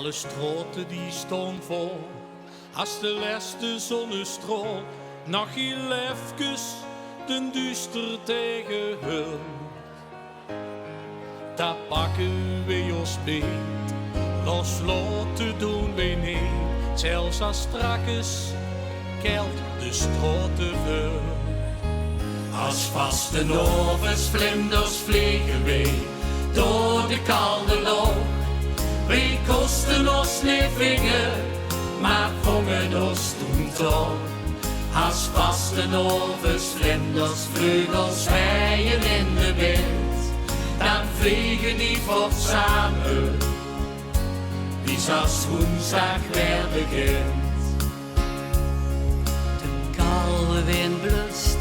Alle straten die stonden vol, als de laatste zonnestraal nog heel even den duister tegenhult. Dat pakken we ons beet, loslaten doen we niet, zelfs als strakjes kelt de straten veel. Als vaste novens vlinders vliegen we door de koude lucht. We kosten ons niet vinger, maar vangen ons toen toch. Als vaste novens vlinders vleugels wijen in de wind, dan vliegen die voort samen, wie als woensdag weer begint. De koude wind blust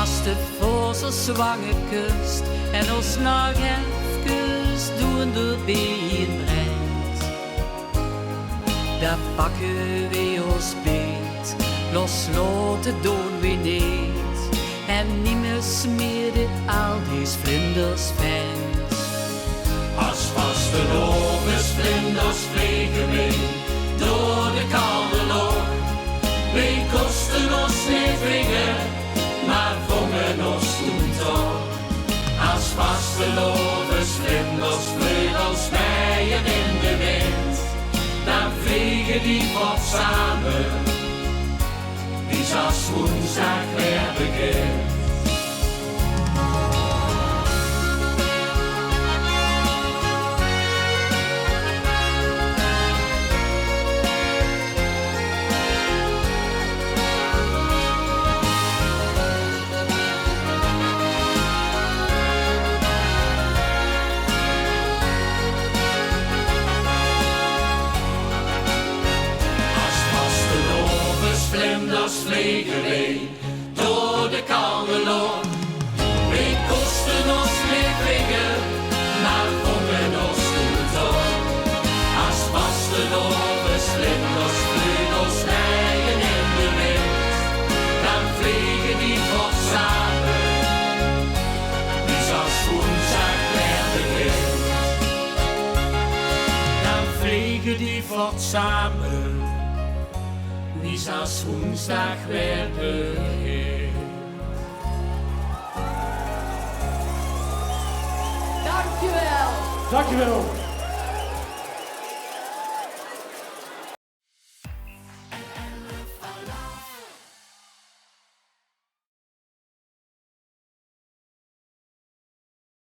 als de vozel zwanger kust en ons nog even doen de been brengt. Daar pakken we ons beet, loslaten doen we niet en niet meer smeren al die vlinders vangt. Als vaste novens vlinders vliegen we door de koude lucht. We kosten ons niet vinger, maar vangen ons toen toch. Als vaste novens vlinders vleugels wijen in de wind, dan vliegen die voort samen, wie als woensdag weer begint. Vlinders vliegen we door de koude lucht. We kosten ons niet vinger, maar vangen ons toen toch. Als vaste novens vlinders vleugels wijen in de wind, dan vliegen die voort samen, wie als woensdag weer begint. Dan vliegen die voort samen, wie als woensdag weer begint. Dankjewel! Dankjewel.